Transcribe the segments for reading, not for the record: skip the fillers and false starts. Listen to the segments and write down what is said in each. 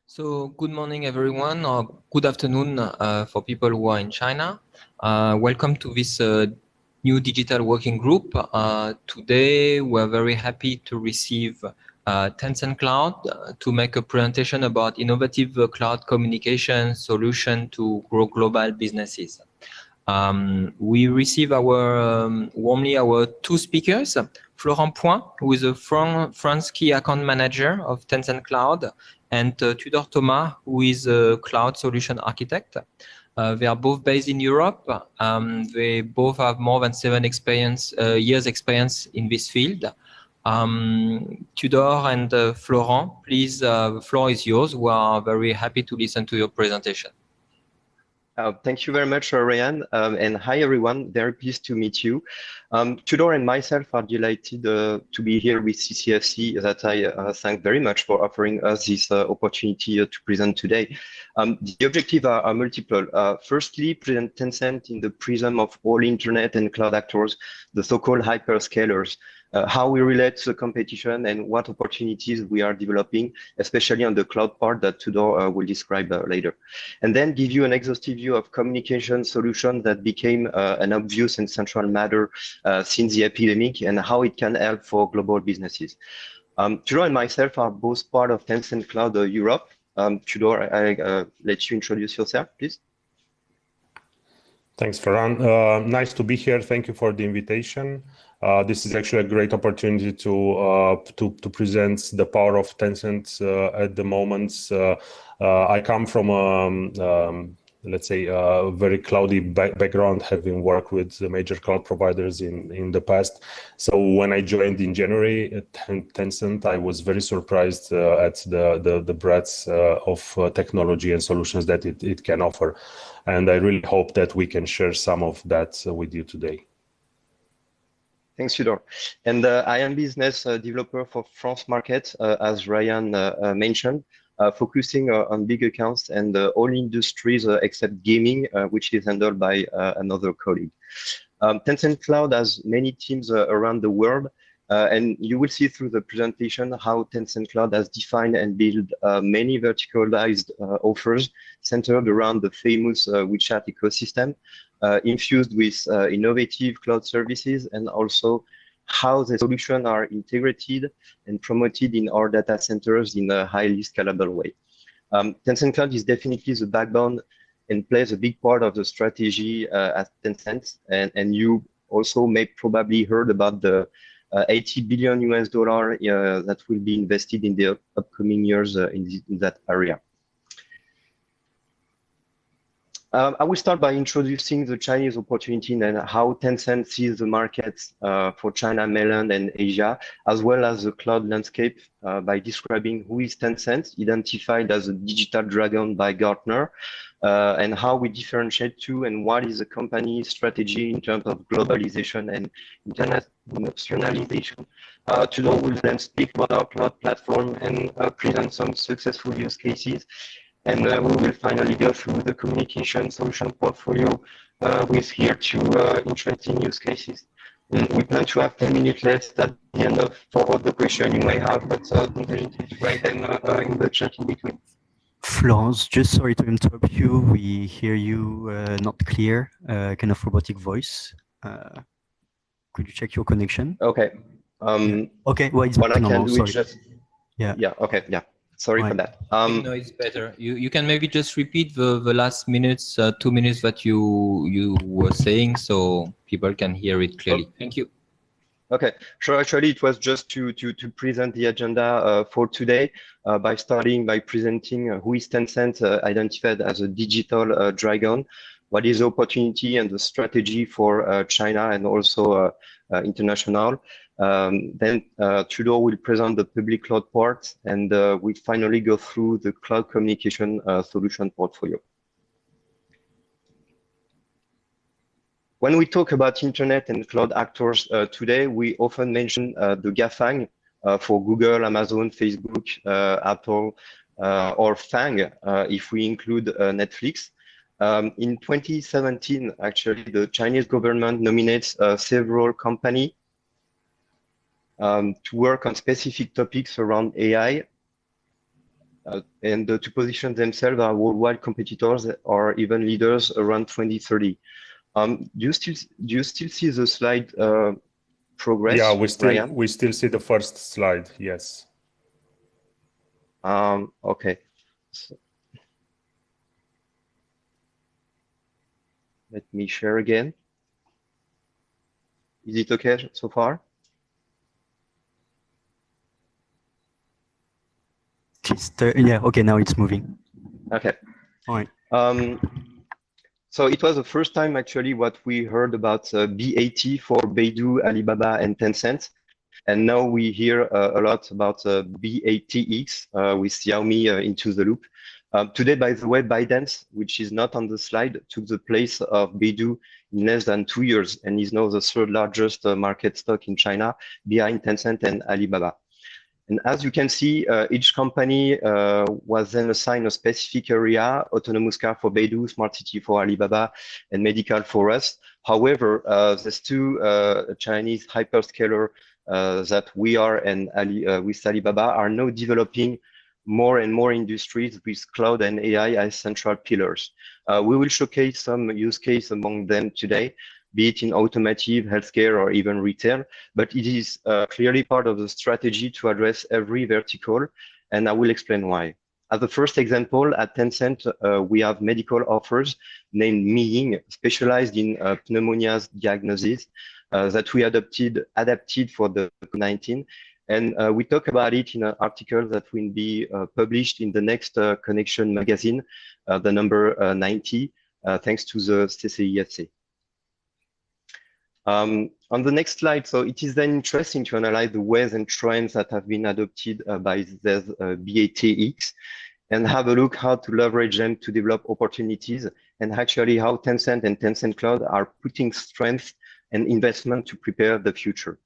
So good morning, everyone, or good afternoon for people who are in China. Welcome to this new digital working group. Today, we're very happy to receive Tencent Cloud to make a presentation about innovative cloud communication solution to grow global businesses. We receive warmly our two speakers, Florent Point, who is a France key account manager of Tencent Cloud, and Tudor Thomas, who is a cloud solution architect. They are both based in Europe. They both have more than 7 years experience in this field. Tudor and Florent, please, the floor is yours. We are very happy to listen to your presentation. Thank you very much, Ryan, and hi everyone. Very pleased to meet you. Tudor and myself are delighted to be here with CCFC. That I thank very much for offering us this opportunity to present today. The objectives are multiple. Firstly, present Tencent in the prism of all internet and cloud actors, the so-called hyperscalers. How we relate to the competition and what opportunities we are developing, especially on the cloud part that Tudor will describe later. And then give you an exhaustive view of communication solutions that became an obvious and central matter since the epidemic and how it can help for global businesses. Tudor and myself are both part of Tencent Cloud Europe. Tudor, I let you introduce yourself, please. Thanks, Ferran. Nice to be here. Thank you for the invitation. This is actually a great opportunity to present the power of Tencent at the moment. I come from let's say a very cloudy background, having worked with the major cloud providers in the past. So when I joined in January at Tencent, I was very surprised at the breadth of technology and solutions that it can offer. And I really hope that we can share some of that with you today. Thanks, Tudor. And I am business developer for France market, as Ryan mentioned, focusing on big accounts and all industries except gaming, which is handled by another colleague. Tencent Cloud has many teams around the world, and you will see through the presentation how Tencent Cloud has defined and built many verticalized offers centered around the famous WeChat ecosystem, infused with innovative cloud services, and also how the solutions are integrated and promoted in our data centers in a highly scalable way. Tencent Cloud is definitely the backbone and plays a big part of the strategy at Tencent. And you also may probably heard about the $80 billion that will be invested in the upcoming years in that area. I will start by introducing the Chinese opportunity and how Tencent sees the markets for China, mainland, and Asia, as well as the cloud landscape by describing who is Tencent, identified as a digital dragon by Gartner, and how we differentiate to and what is the company's strategy in terms of globalization and internationalization. Tudor will then speak about our cloud platform and present some successful use cases. And we will finally go through the communication solution portfolio with here two interesting use cases. And we plan to have 10 minutes left at the end for all the questions you may have, but don't hesitate to write them in the chat in between. Florence, just sorry to interrupt you. We hear you not clear, kind of robotic voice. Could you check your connection? Okay. Okay, well, it's what I normal, can do sorry. is just... Yeah. Yeah, okay, yeah. Sorry for that. No, it's better. You can maybe just repeat the last minutes, 2 minutes that you were saying, so people can hear it clearly. Okay. Thank you. Okay, sure. Actually, it was just to present the agenda for today by starting by presenting who is Tencent, identified as a digital dragon, what is the opportunity and the strategy for China and also international. Then Tudor will present the public cloud part, and we finally go through the cloud communication solution portfolio. When we talk about internet and cloud actors today, we often mention the GAFANG for Google, Amazon, Facebook, Apple, or FANG if we include Netflix. In 2017, actually, the Chinese government nominates several companies to work on specific topics around AI. and to position themselves as worldwide competitors or even leaders around 2030. Do you still see the slide progress? Yeah, Ryan? we still see the first slide. Yes. Okay. So, let me share again. Is it okay so far? Yeah, okay, now it's moving. Okay. All right. So it was the first time actually what we heard about BAT for Baidu, Alibaba, and Tencent. And now we hear a lot about BATX with Xiaomi into the loop. Today, by the way, ByteDance, which is not on the slide, took the place of Baidu in less than 2 years and is now the third largest market stock in China behind Tencent and Alibaba. And as you can see, each company was then assigned a specific area: autonomous car for Baidu, smart city for Alibaba, and medical for us. However, there's two Chinese hyperscaler that we are and with Alibaba are now developing more and more industries with cloud and AI as central pillars. We will showcase some use case among them today, be it in automotive, healthcare, or even retail, but it is clearly part of the strategy to address every vertical, and I will explain why. As the first example, at Tencent, we have medical offers named Miying, specialized in pneumonia diagnosis that we adapted for the COVID-19. And we talk about it in an article that will be published in the next Connection magazine, the number 90, thanks to the CCIFC. On the next slide, so it is then interesting to analyze the ways and trends that have been adopted by this BATX and have a look how to leverage them to develop opportunities and actually how Tencent and Tencent Cloud are putting strength and investment to prepare the future.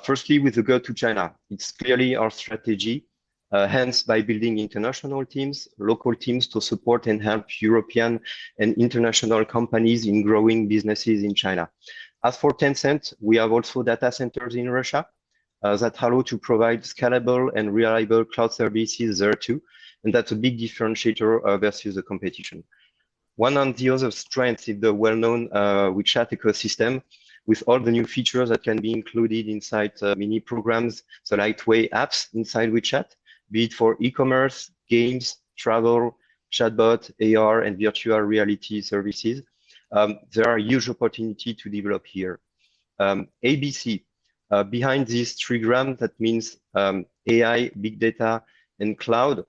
Firstly, with regard to China, it's clearly our strategy, hence by building international teams, local teams to support and help European and international companies in growing businesses in China. As for Tencent, we have also data centers in Russia that allow to provide scalable and reliable cloud services there too. And that's a big differentiator versus the competition. One of the other strengths is the well-known WeChat ecosystem with all the new features that can be included inside mini programs, so lightweight apps inside WeChat, be it for e-commerce, games, travel, chatbot, AR, and virtual reality services. There are huge opportunities to develop here. ABC, behind this trigram, that means AI, big data, and cloud.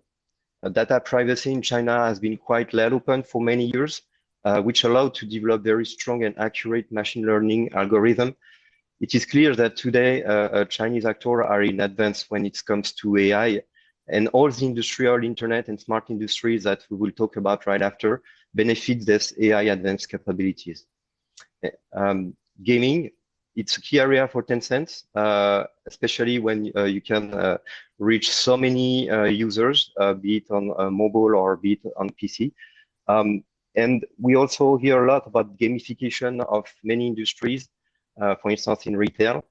Data privacy in China has been quite let open for many years, which allowed to develop very strong and accurate machine learning algorithm. It is clear that today Chinese actors are in advance when it comes to AI, and all the industrial internet and smart industries that we will talk about right after benefit this AI advanced capabilities. Gaming, it's a key area for Tencent, especially when you can reach so many users, be it on mobile or be it on PC. And we also hear a lot about gamification of many industries, for instance, in retail.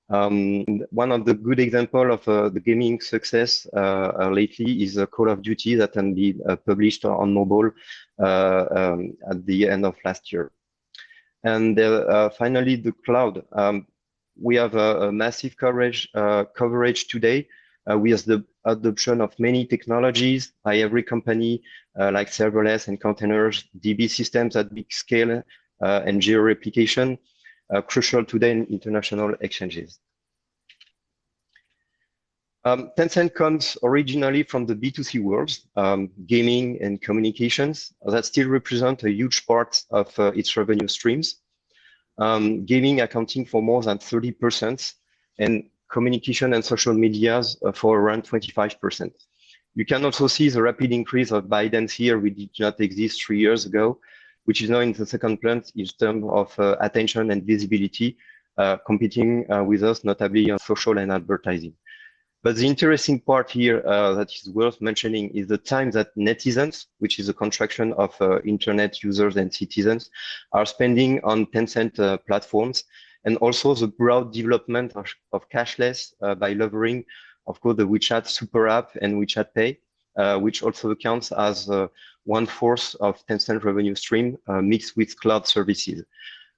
One of the good examples of the gaming success lately is Call of Duty that can be published on mobile at the end of last year. And finally, the cloud. We have a massive coverage today with the adoption of many technologies by every company like serverless and containers, DB systems at big scale, and geo-replication, crucial today in international exchanges. Tencent comes originally from the B2C world, gaming and communications, that still represent a huge part of its revenue streams. Gaming accounting for more than 30%, and communication and social medias for around 25%. You can also see the rapid increase of ByteDance here, which did not exist 3 years ago, which is now in the second place in terms of attention and visibility, competing with us, notably on social and advertising. But the interesting part here that is worth mentioning is the time that netizens, which is a contraction of internet users and citizens, are spending on Tencent platforms, and also the broad development of cashless by leveraging, of course, the WeChat Super App and WeChat Pay, which also counts as 1/4 of Tencent revenue stream mixed with cloud services.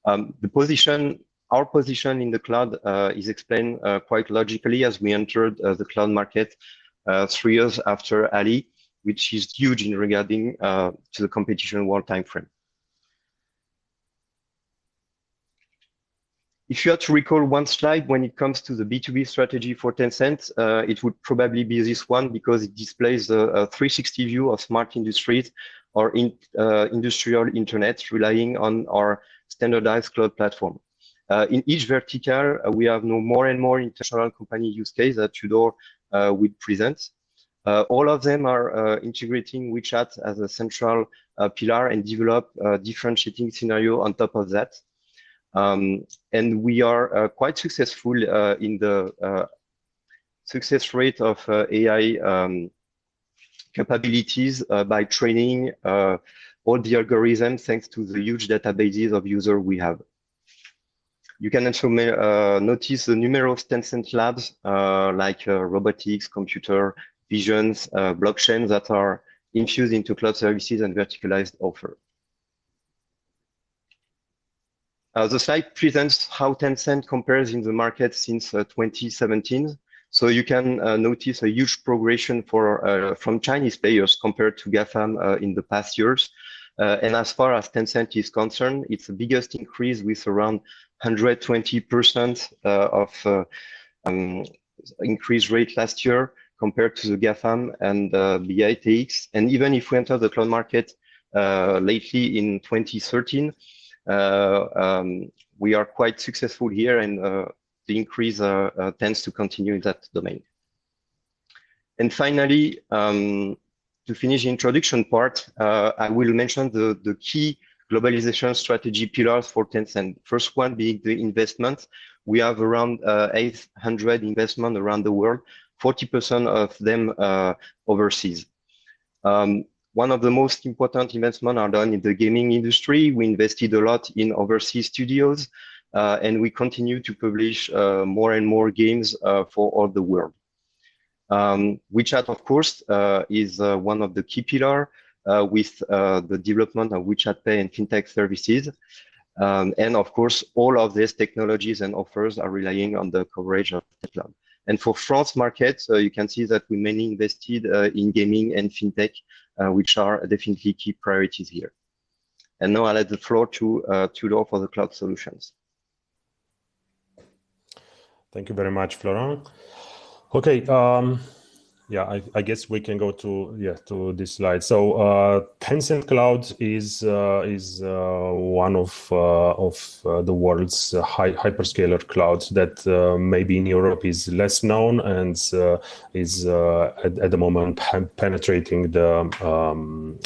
Our position in the cloud is explained quite logically as we entered the cloud market 3 years after Ali, which is huge in regarding to the competition world timeframe. If you had to recall one slide when it comes to the B2B strategy for Tencent, it would probably be this one because it displays a 360 view of smart industries or industrial internet relying on our standardized cloud platform. In each vertical, we have now more and more international company use case that Tudor will present. All of them are integrating WeChat as a central pillar and develop a differentiating scenario on top of that. And we are quite successful in the success rate of AI capabilities by training all the algorithms thanks to the huge databases of users we have. You can also notice the numerous Tencent labs like robotics, computer visions, blockchain that are infused into cloud services and verticalized offer. The slide presents how Tencent compares in the market since 2017. So you can notice a huge progression from Chinese players compared to GAFAM in the past years. And as far as Tencent is concerned, it's the biggest increase with around 120% of increase rate last year compared to the GAFAM and BITX. And even if we enter the cloud market lately in 2013, we are quite successful here, and the increase tends to continue in that domain. And finally, to finish the introduction part, I will mention the key globalization strategy pillars for Tencent. First one being the investment. We have around 800 investment around the world, 40% of them overseas. One of the most important investments are done in the gaming industry. We invested a lot in overseas studios, and we continue to publish more and more games for all the world. WeChat, of course, is one of the key pillars with the development of WeChat Pay and fintech services. And of course, all of these technologies and offers are relying on the coverage of the cloud. And for France market, you can see that we mainly invested in gaming and fintech, which are definitely key priorities here. And now I'll let the floor to Tudor for the cloud solutions. Thank you very much, Florent. Okay, yeah, I guess we can go to this slide. So Tencent Cloud is one of the world's hyperscaler clouds that maybe in Europe is less known and is at the moment penetrating the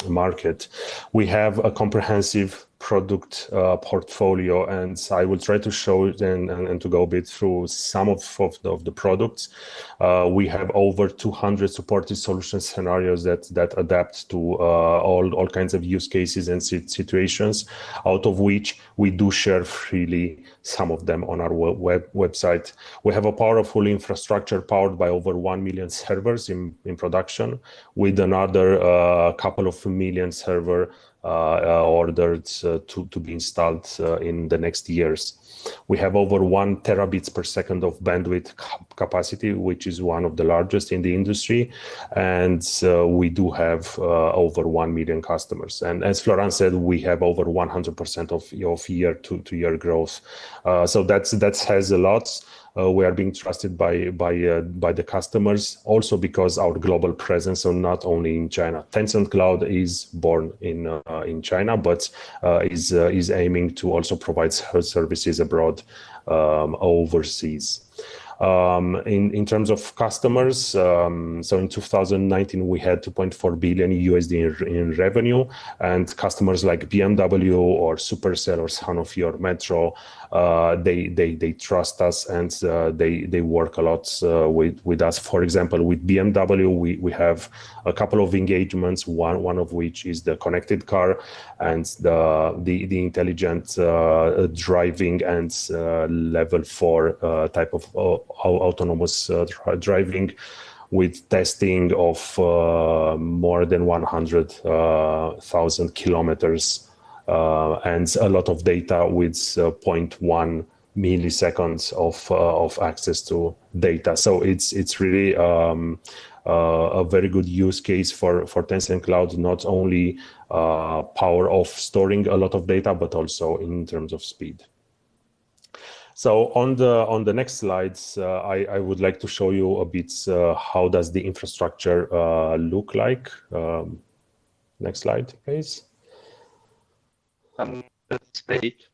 market. We have a comprehensive product portfolio, and I will try to show it and to go a bit through some of the products. We have over 200 supported solution scenarios that adapt to all kinds of use cases and situations, out of which we do share freely some of them on our website. We have a powerful infrastructure powered by over 1 million servers in production, with another couple of million server ordered to be installed in the next years. We have over 1 terabits per second of bandwidth capacity, which is one of the largest in the industry. And we do have over 1 million customers. And as Florent said, we have over 100% of year-to-year growth. So that has a lot. We are being trusted by the customers, also because our global presence, so not only in China. Tencent Cloud is born in China, but is aiming to also provide services abroad, overseas. In terms of customers, so in 2019 we had 2.4 billion USD in revenue, and customers like BMW or Supercell or Sanofi or Metro, they trust us, and they work a lot with us. For example, with BMW, we have a couple of engagements. One of which is the connected car and the intelligent driving and level 4 type of autonomous driving. with testing of more than 100,000 kilometers and a lot of data with 0.1 milliseconds of access to data. So it's really a very good use case for Tencent Cloud, not only power of storing a lot of data, but also in terms of speed. So on the next slides, I would like to show you a bit how does the infrastructure look like. Next slide, please. Let's play it.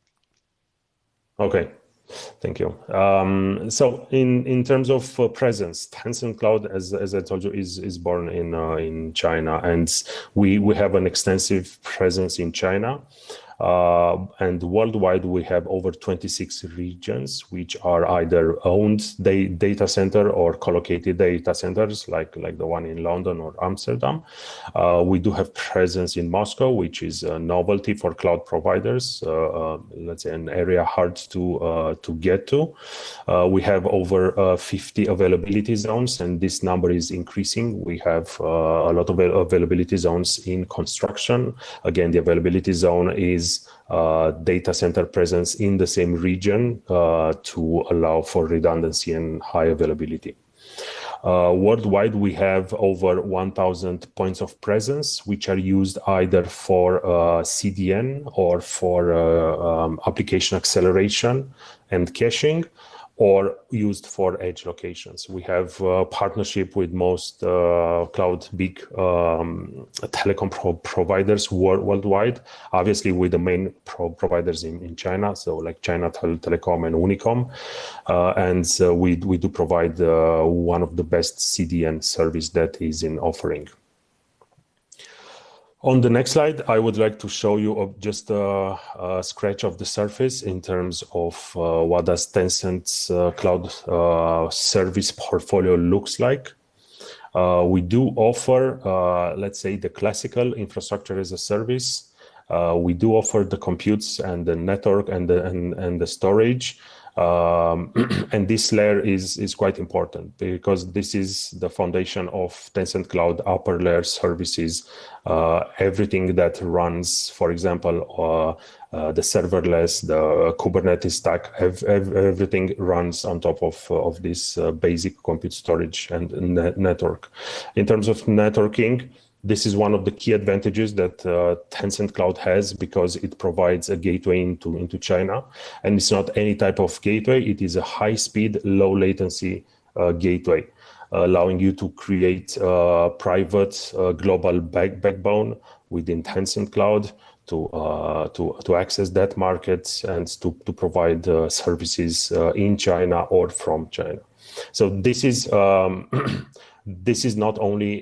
Okay. Thank you. So in terms of presence, Tencent Cloud, as I told you, is born in China, and we have an extensive presence in China. And worldwide, we have over 26 regions, which are either owned data center or co-located data centers, like the one in London or Amsterdam. We do have presence in Moscow, which is a novelty for cloud providers. Let's say an area hard to get to. We have over 50 availability zones, and this number is increasing. We have a lot of availability zones in construction. Again, the availability zone is data center presence in the same region to allow for redundancy and high availability. Worldwide, we have over 1,000 points of presence, which are used either for CDN or for application acceleration and caching, or used for edge locations. We have partnership with most cloud big telecom providers worldwide, obviously with the main providers in China, so like China Telecom and Unicom. And we do provide one of the best CDN service that is in offering. On the next slide, I would like to show you just a scratch of the surface in terms of what does Tencent's cloud service portfolio looks like. We do offer, let's say, the classical infrastructure as a service. We do offer the computes and the network and the storage. And this layer is quite important because this is the foundation of Tencent Cloud upper layer services. Everything that runs, for example, the serverless, the Kubernetes stack, everything runs on top of this basic compute storage and network. In terms of networking, this is one of the key advantages that Tencent Cloud has because it provides a gateway into China. And it's not any type of gateway. It is a high-speed, low-latency gateway, allowing you to create a private global backbone within Tencent Cloud to access that market and to provide services in China or from China. So this is this is not only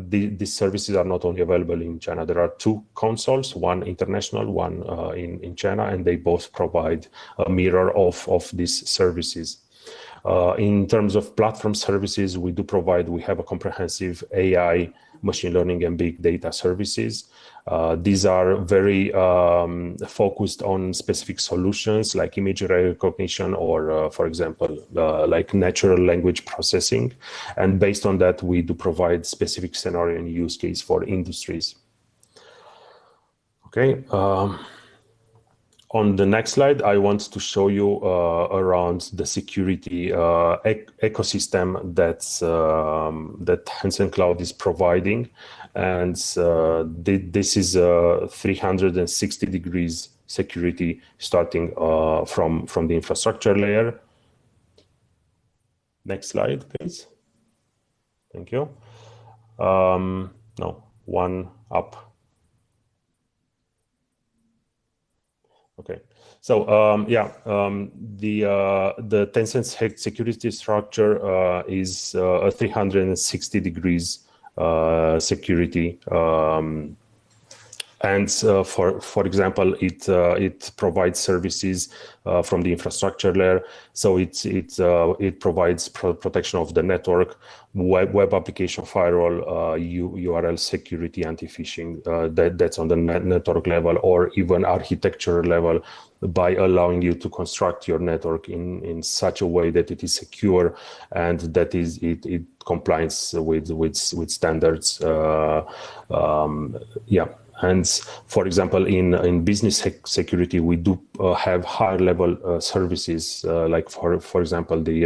these services are not only available in China. There are two consoles, one international, one in China, and they both provide a mirror of these services. In terms of platform services, we have a comprehensive AI, machine learning, and big data services. These are very focused on specific solutions like image recognition or, for example, like natural language processing. And based on that, we do provide specific scenario and use case for industries. Okay. On the next slide, I want to show you around the security ecosystem that Tencent Cloud is providing. And this is 360 degrees security starting from the infrastructure layer. Next slide, please. Thank you. No, one up. Okay, so the Tencent security structure is a 360 degrees security And for example, it provides services from the infrastructure layer. So it provides protection of the network, web application firewall, URL security, anti-phishing. That's on the network level, or even architecture level, by allowing you to construct your network in such a way that it is secure and that it complies with standards. Yeah. And for example, in business security, we do have higher level services, like for example, the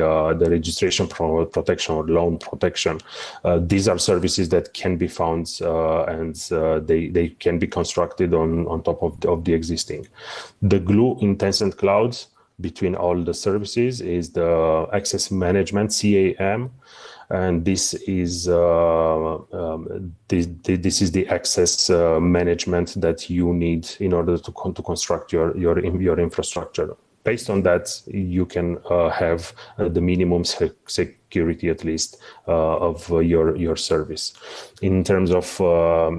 registration protection or loan protection. These are services that can be found and they can be constructed on top of the existing. The glue in Tencent Cloud between all the services is the access management, CAM. And this is this is the access management that you need in order to construct your infrastructure. Based on that, you can have the minimum security, at least, of your service. In terms of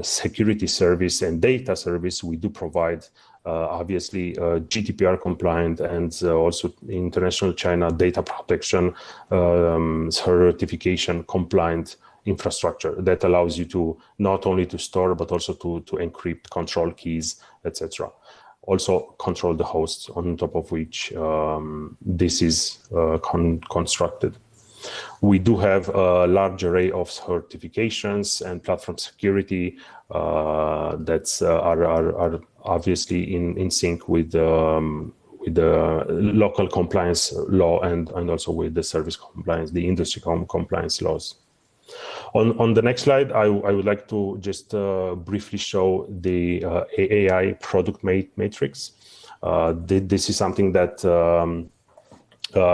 security service and data service, we do provide obviously GDPR compliant and also international China data protection certification compliant infrastructure that allows you to not only to store but also to encrypt, control keys, etc. Also control the hosts on top of which this is constructed. We do have a large array of certifications and platform security that are obviously in sync with the local compliance law and also with the service compliance, the industry compliance laws. On the next slide, I would like to just briefly show the AI product matrix. This is something that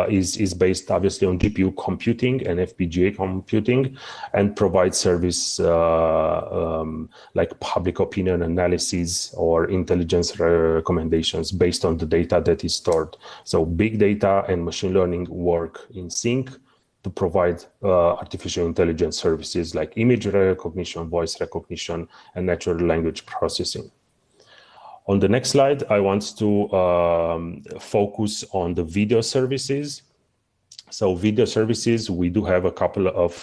is based obviously on GPU computing and FPGA computing, and provides service like public opinion analysis or intelligence recommendations based on the data that is stored. So big data and machine learning work in sync to provide artificial intelligence services like image recognition, voice recognition, and natural language processing. On the next slide, I want to focus on the video services. So video services, we do have a couple of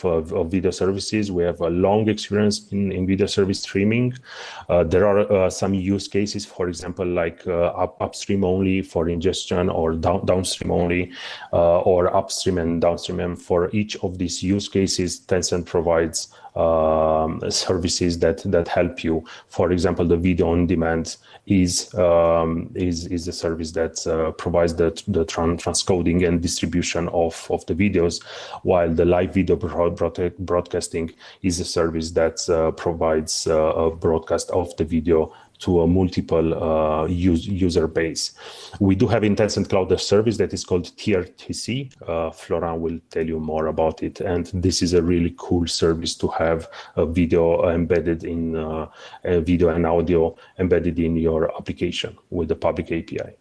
video services. We have a long experience in video service streaming. There are some use cases, for example, like upstream only for ingestion, or downstream only, or upstream and downstream. And for each of these use cases, Tencent provides services that help you. For example, the video on demand is a service that provides the transcoding and distribution of the videos, while the live video broadcasting is a service that provides a broadcast of the video to a multiple user base. We do have in Tencent Cloud a service that is called TRTC. Florent will tell you more about it. And this is a really cool service to have a video embedded in video and audio embedded in your application with the public API.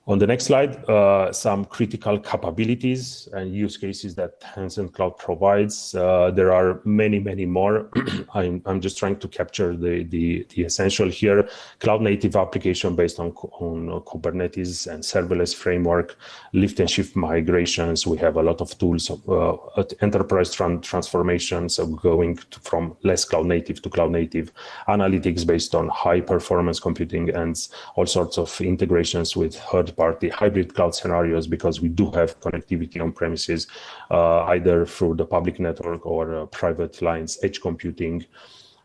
On the next slide, some critical capabilities and use cases that Tencent Cloud provides. There are many, many more. I'm just trying to capture the essential here. Cloud native application based on Kubernetes and serverless framework, lift and shift migrations. We have a lot of tools of enterprise transformations, so going from less cloud native to cloud native, analytics based on high performance computing, and all sorts of integrations with third-party hybrid cloud scenarios, because we do have connectivity on premises, either through the public network or private lines, edge computing,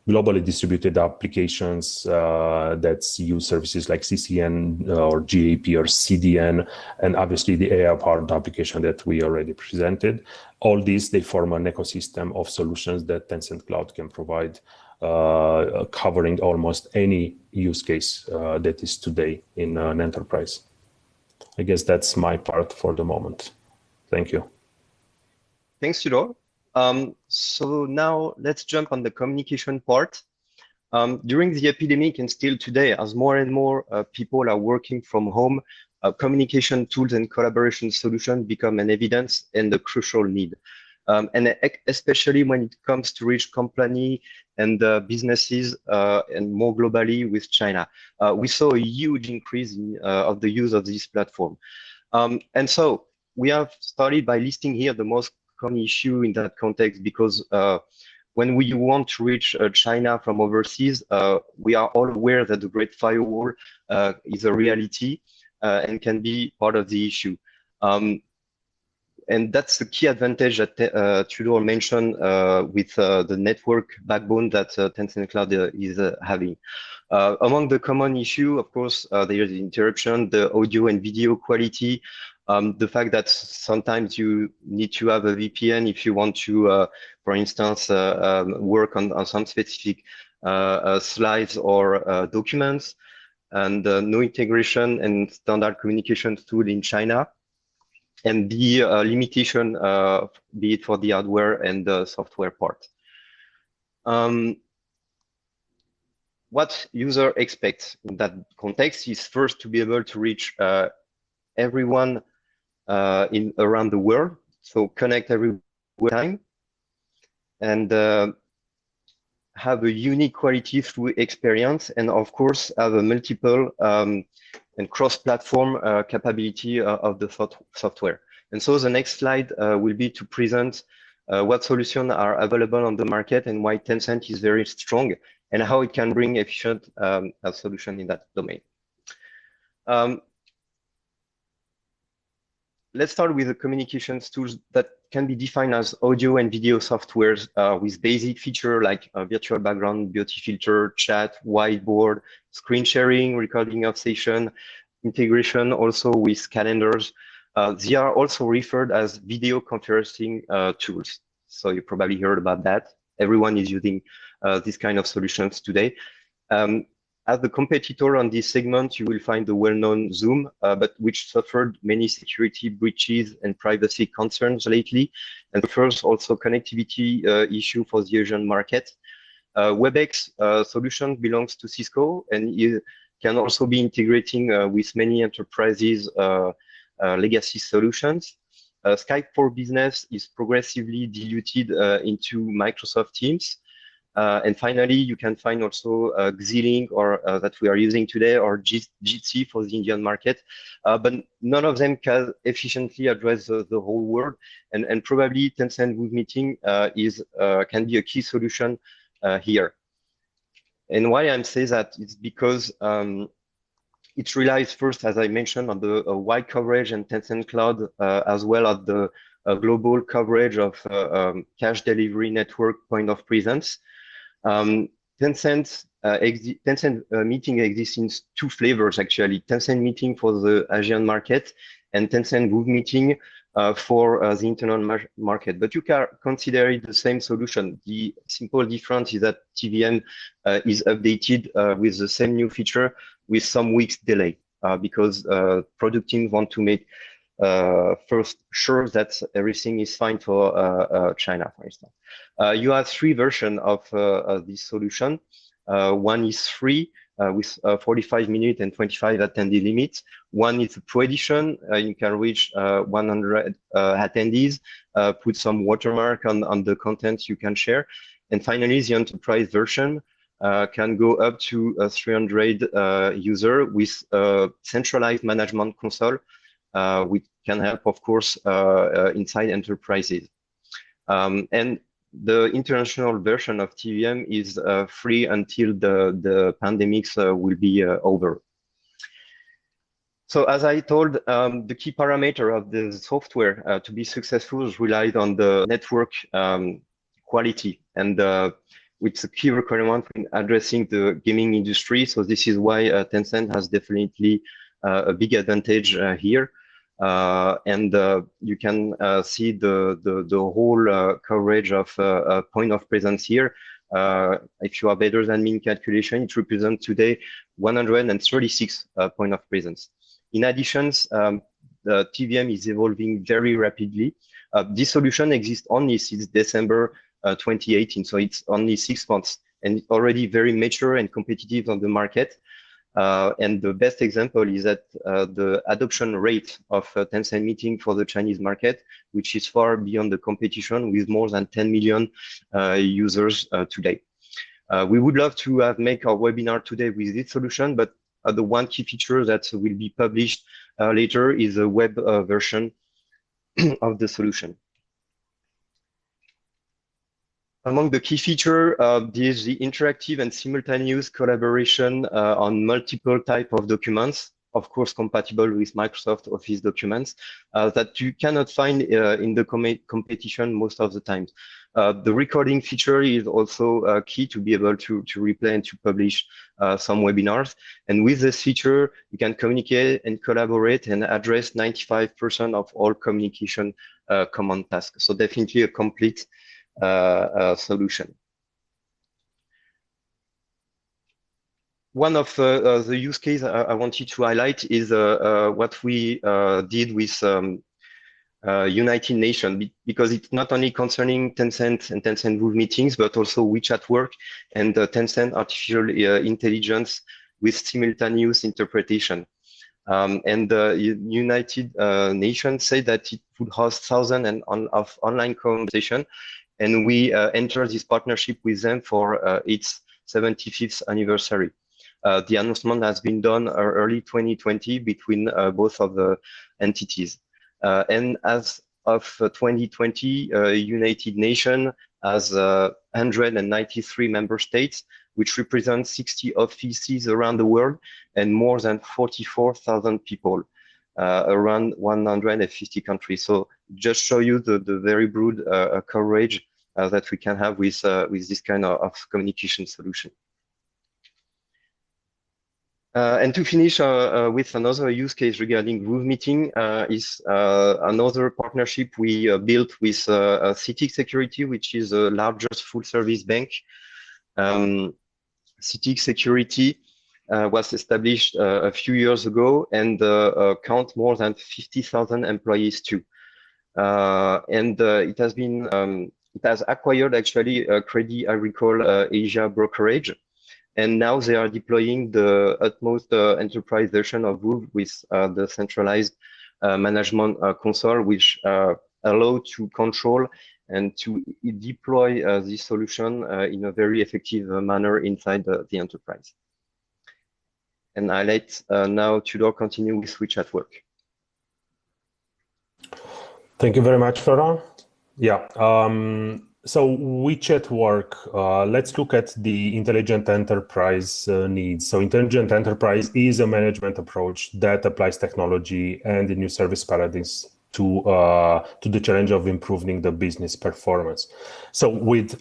globally distributed applications that use services like CCN or GAP or CDN, and obviously the AI-powered application that we already presented. All these, they form an ecosystem of solutions that Tencent Cloud can provide, covering almost any use case that is today in an enterprise. I guess that's my part for the moment. Thank you. Thanks, Tudor. So now let's jump on the communication part. During the epidemic and still today, as more and more people are working from home, communication tools and collaboration solutions become an evidence and a crucial need. and especially when it comes to reach company and businesses and more globally with China. We saw a huge increase of the use of this platform. And so we have started by listing here the most common issue in that context, because when we want to reach China from overseas, we are all aware that the Great Firewall is a reality and can be part of the issue. And that's the key advantage that Tudor mentioned with the network backbone that Tencent Cloud is having. Among the common issue, of course, there is the interruption, the audio and video quality, the fact that sometimes you need to have a VPN if you want to, for instance, work on some specific slides or documents, and no integration and standard communication tool in China, and the limitation, be it for the hardware and the software part. What user expects in that context is first to be able to reach everyone around the world, so connect every time, and have a unique quality through experience, and of course have a multiple and cross-platform capability of the software. And so the next slide will be to present what solutions are available on the market and why Tencent is very strong, and how it can bring efficient solution in that domain. Let's start with the communications tools that can be defined as audio and video softwares with basic features like virtual background, beauty filter, chat, whiteboard, screen sharing, recording of session, integration also with calendars. They are also referred as video conferencing tools. So you probably heard about that. Everyone is using this kind of solutions today. As the competitor on this segment, you will find the well-known Zoom, but which suffered many security breaches and privacy concerns lately, and first also connectivity issue for the Asian market. WebEx solution belongs to Cisco, and it can also be integrating with many enterprises legacy solutions. Skype for Business is progressively diluted into Microsoft Teams. And finally, you can find also Xilinx, or that we are using today, or Jitsi for the Indian market, but none of them can efficiently address the whole world. And probably Tencent Group Meeting can be a key solution here. And why I'm saying that is because it relies first, as I mentioned, on the wide coverage and Tencent Cloud, as well as the global coverage of cash delivery network point of presence. Tencent Meeting exists in two flavors, actually. Tencent Meeting for the Asian market and Tencent Group Meeting for the internal market. But you can consider it the same solution. The simple difference is that TVM is updated with the same new feature with some weeks delay, because product teams want to make first sure that everything is fine for China, for instance. You have three versions of this solution. One is free with 45 minutes and 25 attendee limits. One is a pro edition. You can reach 100 attendees, put some watermark on the content you can share. And finally, the enterprise version can go up to 300 users with a centralized management console, which can help, of course, inside enterprises. And the international version of TVM is free until the pandemics will be over. So as I told, the key parameter of the software to be successful relies on the network quality, and it's a key requirement in addressing the gaming industry. So this is why Tencent has definitely a big advantage here. And you can see the whole coverage of point of presence here. If you are better than me in calculation, it represents today 136 point of presence. In addition, the TVM is evolving very rapidly. This solution exists only since December 2018, so it's only 6 months, and it's already very mature and competitive on the market. And the best example is that the adoption rate of Tencent Meeting for the Chinese market, which is far beyond the competition with more than 10 million users today. We would love to have make our webinar today with this solution, but the one key feature that will be published later is a web version of the solution. Among the key features, is the interactive and simultaneous collaboration on multiple type of documents, of course compatible with Microsoft Office documents, that you cannot find in the competition most of the time. The recording feature is also key to be able to replay and to publish some webinars. And with this feature, you can communicate and collaborate and address 95% of all communication command tasks. So definitely a complete solution. One of the use case I wanted to highlight is what we did with United Nations, because it's not only concerning Tencent and Tencent Group meetings, but also WeChat work and Tencent artificial intelligence with simultaneous interpretation. And the United Nations said that it would host thousands of online conversation, and we entered this partnership with them for its 75th anniversary. The announcement has been done early 2020 between both of the entities. And as of 2020, United Nations has 193 member states, which represents 60 offices around the world and more than 44,000 people around 150 countries. So just show you the very broad coverage that we can have with this kind of communication solution. And to finish with another use case regarding Groove Meeting is another partnership we built with CITIC Security, which is the largest full-service bank. CITIC Security was established a few years ago and count more than 50,000 employees too. And it has been it has acquired actually Crédit Agricole Asia brokerage. And now they are deploying the utmost enterprise version of Groove with the centralized management console, which allow to control and to deploy this solution in a very effective manner inside the enterprise. And I let now Tudor continue with WeChat work. Thank you very much, Florent. Yeah. So WeChat work, let's look at the intelligent enterprise needs. So intelligent enterprise is a management approach that applies technology and the new service paradigms to the challenge of improving the business performance. So with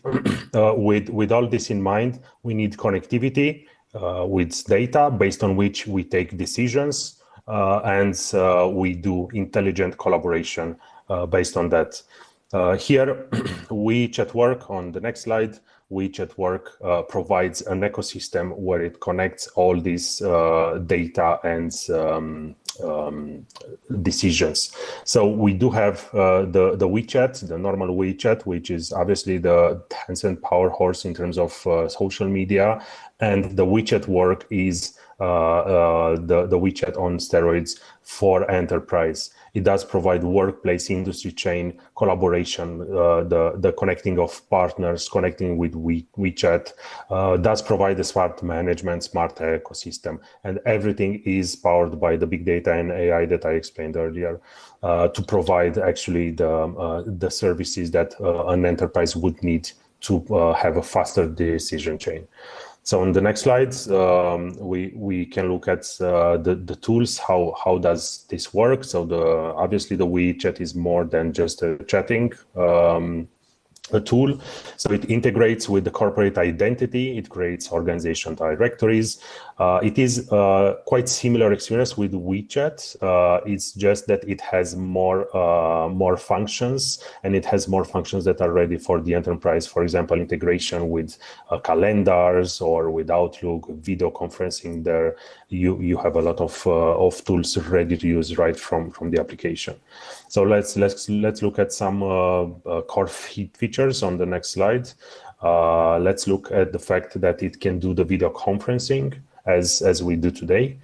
all this in mind, we need connectivity with data based on which we take decisions, and we do intelligent collaboration based on that. Here, WeChat work on the next slide. WeChat work provides an ecosystem where it connects all these data and decisions. So we do have the WeChat, the normal WeChat, which is obviously the Tencent power horse in terms of social media, and the WeChat work is the WeChat on steroids for enterprise. It does provide workplace, industry chain collaboration, the connecting of partners, connecting with WeChat, does provide a smart management, smart ecosystem, and everything is powered by the big data and AI that I explained earlier to provide actually the services that an enterprise would need to have a faster decision chain. So on the next slides, we can look at the tools. How does this work? So obviously the WeChat is more than just a chatting a tool. So it integrates with the corporate identity. It creates organization directories. It is quite similar experience with WeChat. It's just that it has more functions, and it has more functions that are ready for the enterprise. For example, integration with calendars or with Outlook, video conferencing. There, you have a lot of tools ready to use right from the application. So let's look at some core features on the next slide. Let's look at the fact that it can do the video conferencing as we do today.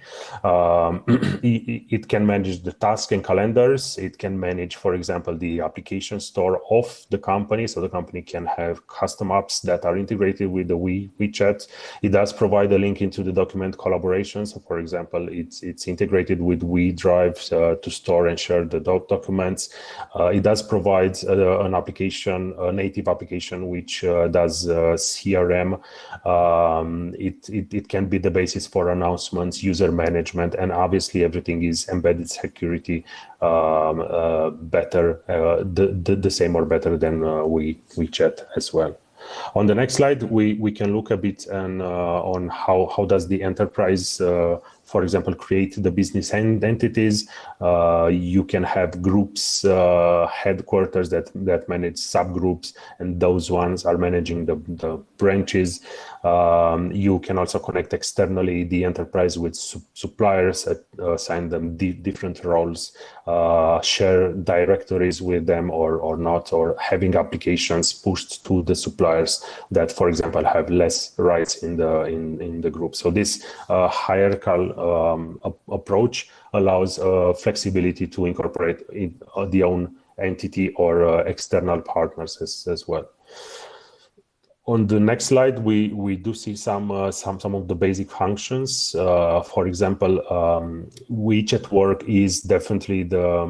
It can manage the tasks and calendars. It can manage, for example, the application store of the company. So the company can have custom apps that are integrated with the WeChat. It does provide a link into the document collaboration. So for example, it's integrated with WeDrive to store and share the documents. It does provide an application, a native application, which does CRM. It can be the basis for announcements, user management, and obviously everything is embedded security better, the same or better than WeChat as well. On the next slide, we can look a bit on how does the enterprise, for example, create the business entities. You can have groups, headquarters that manage subgroups, and those ones are managing the branches. You can also connect externally the enterprise with suppliers, assign them different roles, share directories with them or not, or having applications pushed to the suppliers that, for example, have less rights in the group. So this hierarchical approach allows flexibility to incorporate the own entity or external partners as well. On the next slide, we do see some of the basic functions. For example, WeChat Work is definitely the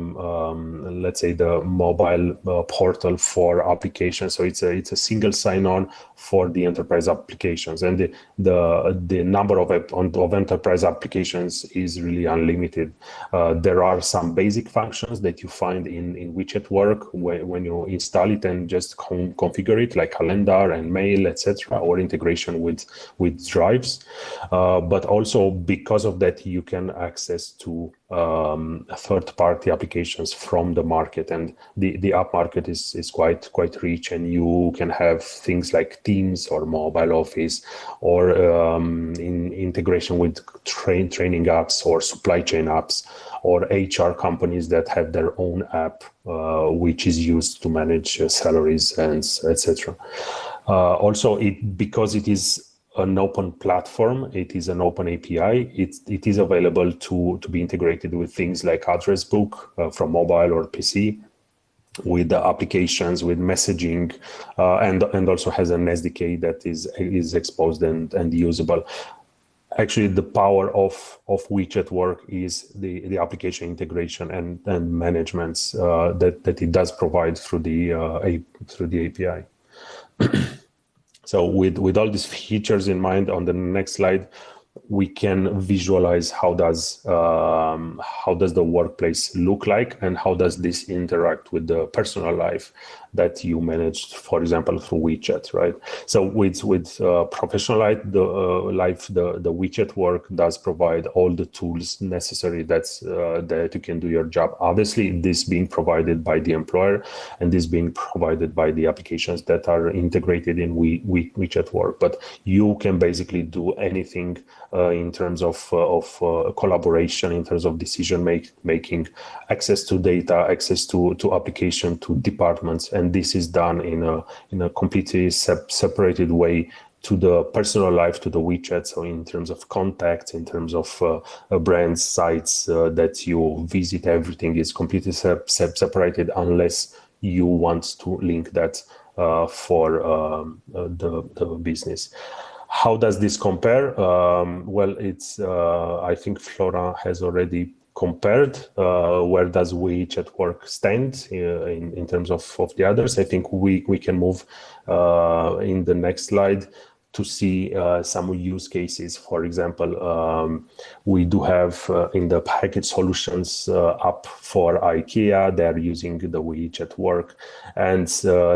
let's say the mobile portal for applications. So it's a single sign-on for the enterprise applications, and the number of enterprise applications is really unlimited. There are some basic functions that you find in WeChat Work when you install it and just configure it, like calendar and mail, etc., or integration with drives. But also because of that, you can access to third-party applications from the market, and the app market is quite rich, and you can have things like Teams or mobile office, or in integration with training apps or supply chain apps, or HR companies that have their own app which is used to manage salaries and etc. Also, because it is an open platform, it is an open API, it is available to be integrated with things like address book from mobile or PC, with the applications, with messaging, and also has an SDK that is exposed and usable. Actually, the power of WeChat Work is the application integration and management that it does provide through the API. So with all these features in mind, on the next slide, we can visualize how does the workplace look like, and how does this interact with the personal life that you managed, for example, through WeChat, right? So with professional life, the WeChat Work does provide all the tools necessary that you can do your job. Obviously, this being provided by the employer, and this being provided by the applications that are integrated in WeChat Work. But you can basically do anything in terms of collaboration, in terms of decision making, access to data, access to application, to departments, and this is done in a completely separated way to the personal life, to the WeChat. So in terms of contacts, in terms of brands, sites that you visit, everything is completely separated, unless you want to link that for the business. How does this compare? Well, it's I think Flora has already compared. Where does WeChat Work stand in terms of the others? I think we can move in the next slide to see some use cases. For example, we do have in the package solutions app for IKEA, they're using the WeChat Work, and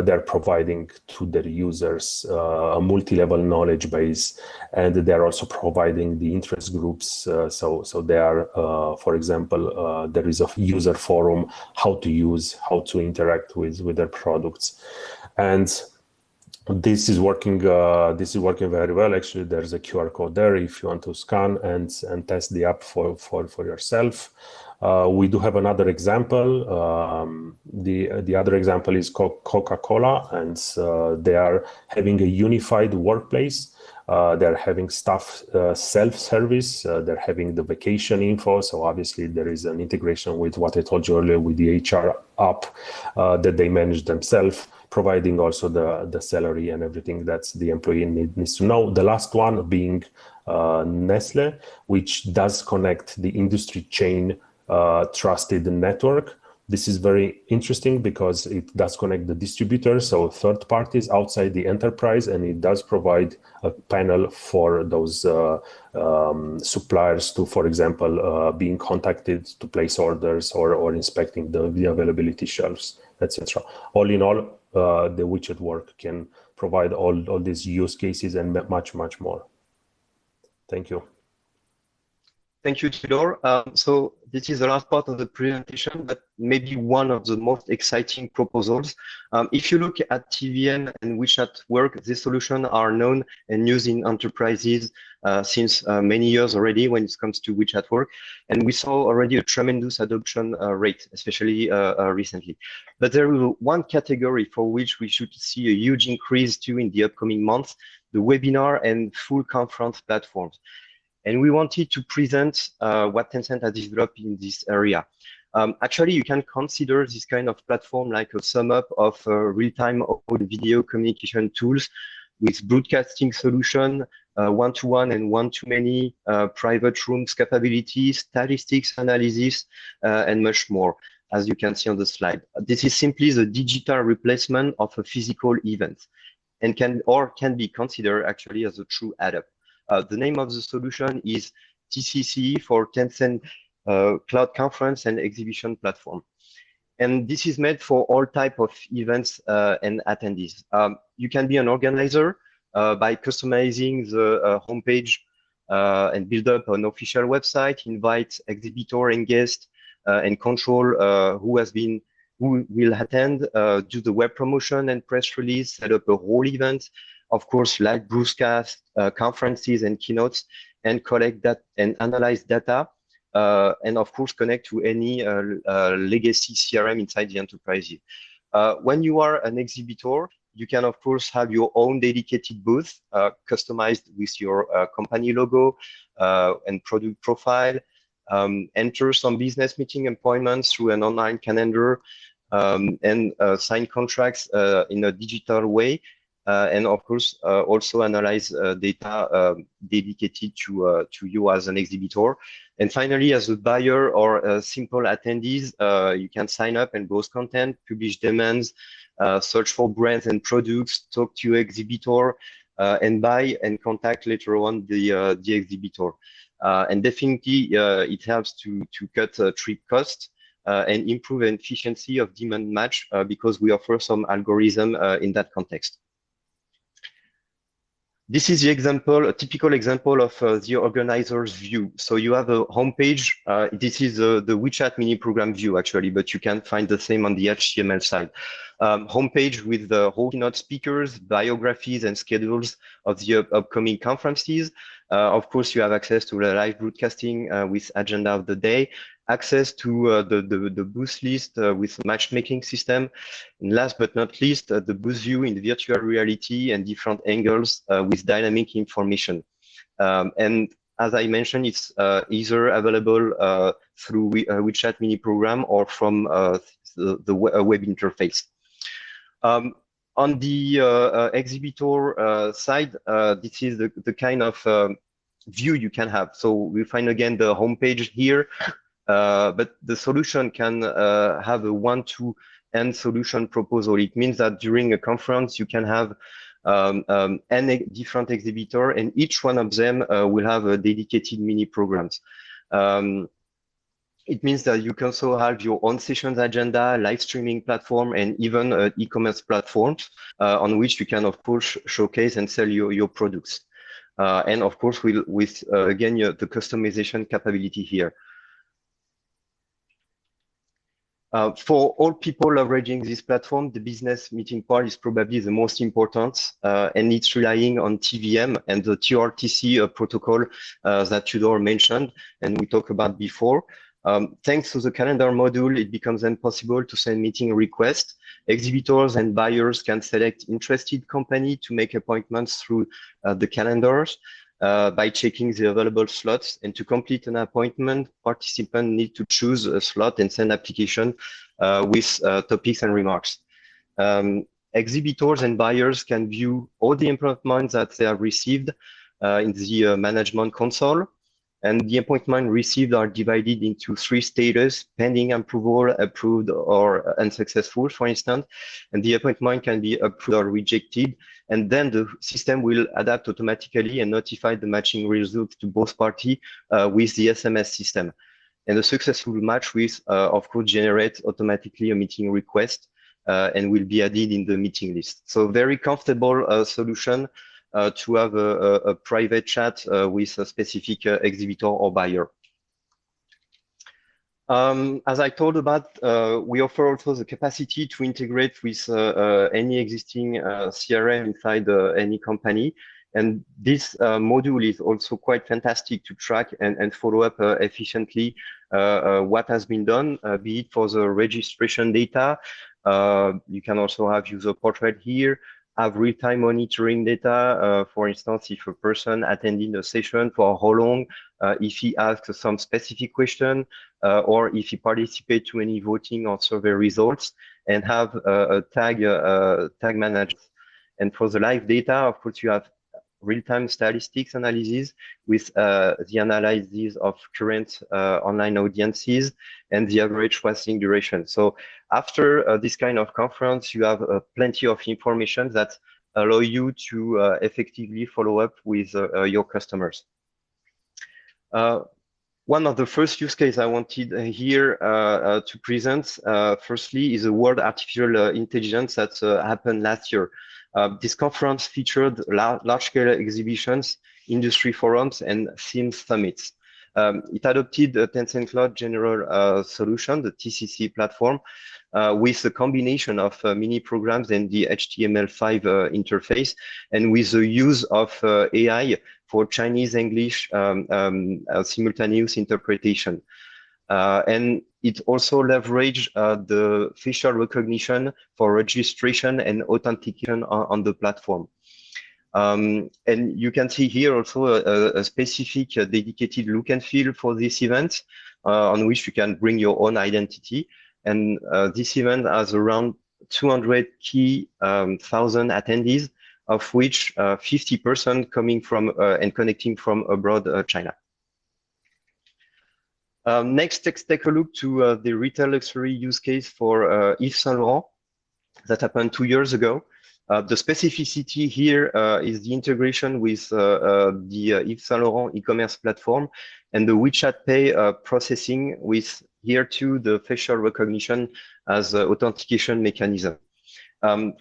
they're providing to their users a multi-level knowledge base, and they're also providing the interest groups. So they are, for example, there is a user forum, how to interact with their products. And this is working very well. Actually, there's a QR code there if you want to scan and test the app for yourself. We do have another example. The other example is Coca-Cola, and they are having a unified workplace They're having staff self-service. They're having the vacation info. So obviously there is an integration with what I told you earlier with the HR app that they manage themselves, providing also the salary and everything that the employee needs to know. The last one being Nestle, which does connect the industry chain trusted network. This is very interesting because it does connect the distributors, so third parties outside the enterprise, and it does provide a panel for those suppliers to, for example, being contacted to place orders or inspecting the availability shelves, etc. All in all, the widget work can provide all these use cases and much more. Thank you. Thank you, Tudor. So this is the last part of the presentation, but maybe one of the most exciting proposals. If you look at TVM and WeChat Work, these solutions are known and used in enterprises since many years already when it comes to WeChat Work. And we saw already a tremendous adoption rate, especially recently. But there is one category for which we should see a huge increase too in the upcoming months, the webinar and full conference platforms. And we wanted to present what Tencent has developed in this area. Actually, you can consider this kind of platform like a sum up of real-time audio video communication tools with broadcasting solution, one-to-one and one-to-many, private rooms capabilities, statistics analysis, and much more, as you can see on the slide. This is simply the digital replacement of a physical event and can be considered actually as a true add-up. The name of the solution is TCC for Tencent Cloud Conference and Exhibition Platform. And this is made for all type of events and attendees. You can be an organizer by customizing the homepage and build up an official website, invite exhibitor and guest, and control who will attend, do the web promotion and press release, set up a whole event, of course, live broadcast, conferences and keynotes, and collect that and analyze data, and of course, connect to any legacy CRM inside the enterprise. When you are an exhibitor, you can, of course, have your own dedicated booth, customized with your company logo and product profile, enter some business meeting appointments through an online calendar, and sign contracts in a digital way. And of course, also analyze data dedicated to you as an exhibitor. And finally, as a buyer or simple attendees, you can sign up and browse content, publish demands, search for brands and products, talk to your exhibitor, and buy and contact later on the exhibitor. And definitely, it helps to cut trip costs and improve efficiency of demand match because we offer some algorithm in that context. This is the example, a typical example of the organizer's view. So you have a homepage. This is the WeChat mini program view, actually, but you can find the same on the HTML side. Homepage with the whole keynote speakers, biographies, and schedules of the upcoming conferences. Of course, you have access to the live broadcasting with agenda of the day, access to the booth list with matchmaking system. And last but not least, the booth view in virtual reality and different angles with dynamic information. And as I mentioned, it's either available through WeChat mini program or from the web interface. On the exhibitor side, this is the kind of view you can have. So we find again the homepage here. But the solution can have a one-to-end solution proposal. It means that during a conference, you can have any different exhibitor, and each one of them will have a dedicated mini programs. It means that you can also have your own sessions agenda, live streaming platform, and even e-commerce platforms on which you can, of course, showcase and sell your products. And of course, with again, the customization capability here. For all people leveraging this platform, the business meeting part is probably the most important, and it's relying on TVM and the TRTC protocol that Tudor mentioned, and we talked about before. Thanks to the calendar module, it becomes then possible to send meeting requests. Exhibitors and buyers can select interested company to make appointments through the calendars by checking the available slots. And to complete an appointment, participants need to choose a slot and send application with topics and remarks. Exhibitors and buyers can view all the appointments that they have received in the management console. And the appointments received are divided into 3 status: pending approval, approved, or unsuccessful, for instance. And the appointment can be approved or rejected. And then the system will adapt automatically and notify the matching results to both parties with the SMS system. And a successful match will, of course, generate automatically a meeting request and will be added in the meeting list. So very comfortable solution to have a private chat with a specific exhibitor or buyer. As I told about, we offer also the capacity to integrate with any existing CRM inside any company. And this module is also quite fantastic to track and follow up efficiently what has been done, be it for the registration data. You can also have user portrait here, have real-time monitoring data. For instance, if a person attending a session, for how long, if he asks some specific question, or if he participates to any voting or survey results, and have a tag manager. And for the live data, of course, you have real-time statistics analysis with the analysis of current online audiences and the average watching duration. So after this kind of conference, you have plenty of information that allow you to effectively follow up with your customers. One of the first use case I wanted here to present, firstly, is a World Artificial Intelligence that happened last year. This conference featured large-scale exhibitions, industry forums, and theme summits. It adopted the Tencent Cloud General Solution, the TCC platform, with a combination of mini programs and the HTML5 interface, and with the use of AI for Chinese English simultaneous interpretation. And it also leveraged the facial recognition for registration and authentication on the platform. And you can see here also a specific dedicated look and feel for this event, on which you can bring your own identity. And this event has around 200,000 attendees, of which 50% coming from and connecting from abroad China. Next, let's take a look to the retail luxury use case for Yves Saint Laurent that happened 2 years ago. The specificity here is the integration with the Yves Saint Laurent e-commerce platform and the WeChat Pay processing with here too the facial recognition as authentication mechanism.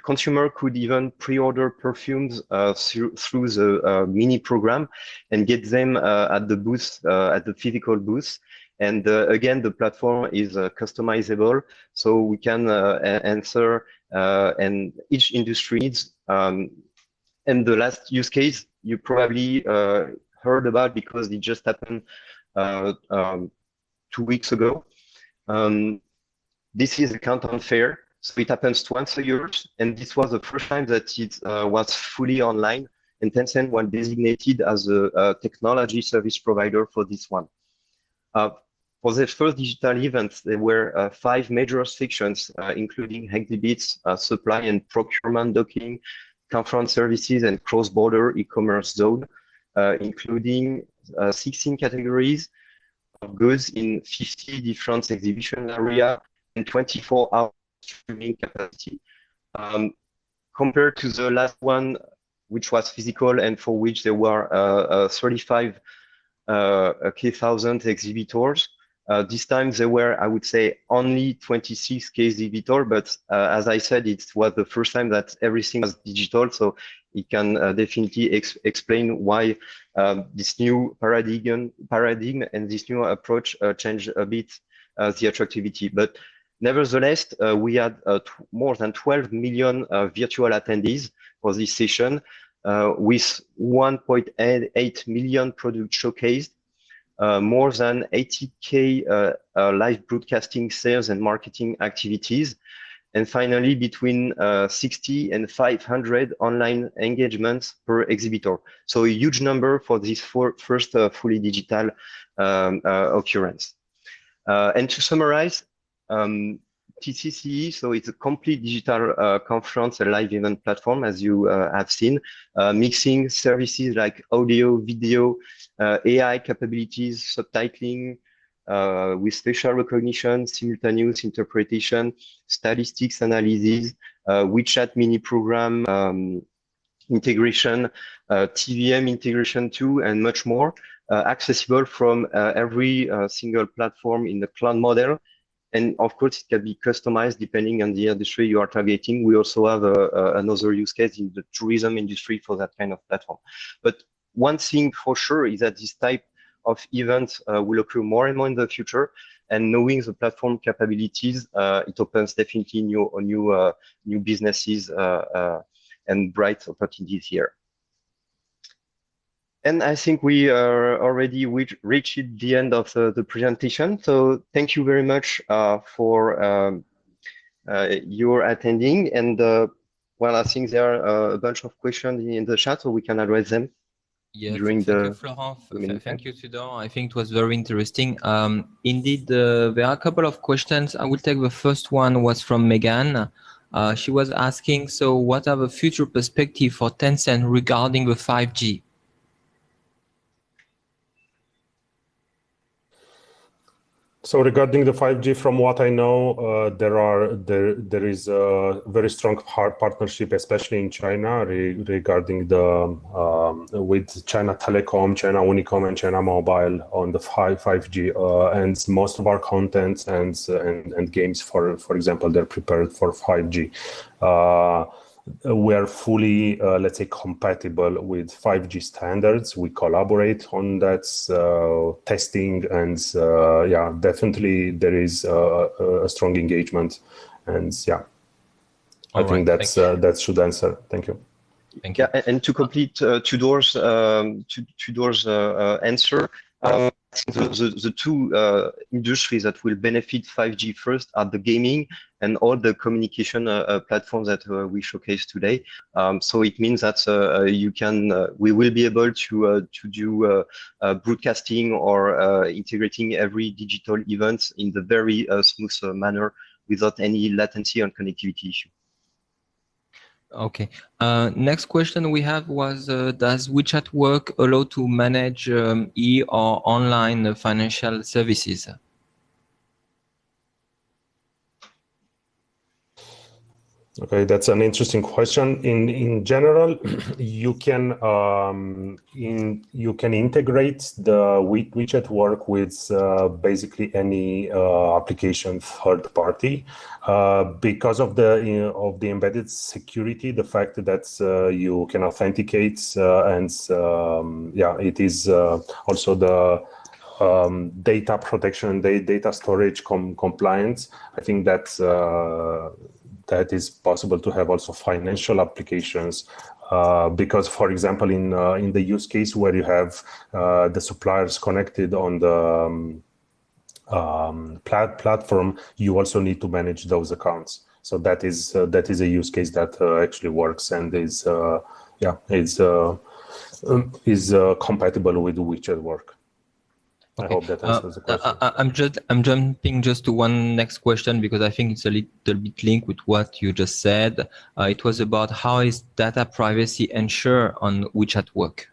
Consumer could even pre-order perfumes through the mini program and get them at the booth, at the physical booth. And again, the platform is customizable, so we can answer and each industry needs. And the last use case you probably heard about because it just happened 2 weeks ago. This is a Canton Fair, so it happens once a year, and this was the first time that it was fully online, and Tencent was designated as a technology service provider for this one. For the first digital events, there were 5 major sections, including exhibits, supply and procurement docking, conference services, and cross-border e-commerce zone, including 16 categories of goods in 50 different exhibition areas and 24-hour streaming capacity. Compared to the last one, which was physical and for which there were 35,000 exhibitors. This time there were, I would say, only 26 exhibitors, but as I said, it was the first time that everything was digital, so it can definitely explain why this new paradigm and this new approach changed a bit the attractivity. But nevertheless, we had more than 12 million virtual attendees for this session, with 1.8 million products showcased. more than 80K live broadcasting sales and marketing activities, and finally between 60 and 500 online engagements per exhibitor. So a huge number for this first fully digital occurrence. And to summarize, TCCE, so it's a complete digital conference and live event platform, as you have seen, mixing services like audio, video, AI capabilities, subtitling, with facial recognition, simultaneous interpretation, statistics analysis, WeChat mini program integration, TVM integration too, and much more, accessible from every single platform in the cloud model. And of course, it can be customized depending on the industry you are targeting. We also have another use case in the tourism industry for that kind of platform. But one thing for sure is that this type of event will occur more and more in the future. And knowing the platform capabilities, it opens definitely new businesses and bright opportunities here. And I think we are already reached the end of the presentation. So thank you very much for your attending. And well, I think there are a bunch of questions in the chat, so we can address them. Yeah, during thank the you, Florent. Thank you, Tudor. I think it was very interesting. Indeed, there are a couple of questions. I will take the first one was from Megan. She was asking, so what are the future perspectives for Tencent regarding the 5G? So regarding the 5G, from what I know, there is a very strong partnership, especially in China, regarding the with China Telecom, China Unicom, and China Mobile on the 5G, and most of our contents and games, for example, they're prepared for 5G. We are fully, let's say, compatible with 5G standards. We collaborate on that testing, and yeah, definitely there is a strong engagement, and yeah, I think that should answer. Thank you. Thank you. Yeah, and to complete Tudor's answer, the two industries that will benefit 5G first are the gaming and all the communication platforms that we showcased today. So it means that we will be able to do broadcasting or integrating every digital event in the very smooth manner without any latency and connectivity issue. Okay. Next question we have was, does WeChat Work allow to manage e or online financial services? Okay, that's an interesting question. In general, you can integrate the WeChat Work with basically any application third party because of the embedded security, the fact that you can authenticate and yeah, it is also the data protection, data storage compliance. I think that is possible to have also financial applications because, for example, in the use case where you have the suppliers connected on the platform, you also need to manage those accounts. So that is a use case that actually works and is compatible with WeChat Work. Okay. I hope that answers the question. I'm jumping just to one next question because I think it's a little bit linked with what you just said. It was about how is data privacy ensured on WeChat Work?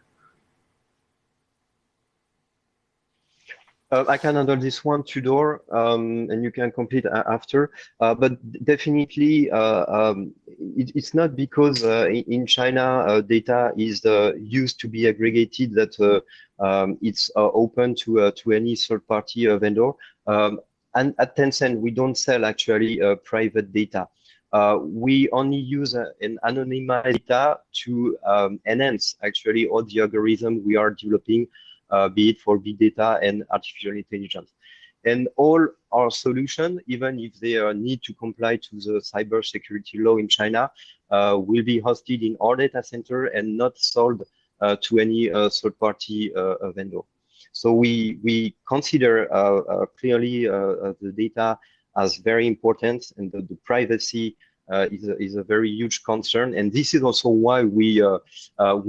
I can handle this one, Tudor, and you can complete after. But definitely, it's not because in China data is used to be aggregated that it's open to any third-party vendor. And at Tencent, we don't sell actually private data. We only use an anonymized data to enhance actually all the algorithm we are developing, be it for big data and artificial intelligence. And all our solutions, even if they need to comply to the cybersecurity law in China, will be hosted in our data center and not sold to any third-party vendor. So we consider clearly the data as very important, and the privacy is a very huge concern. And this is also why we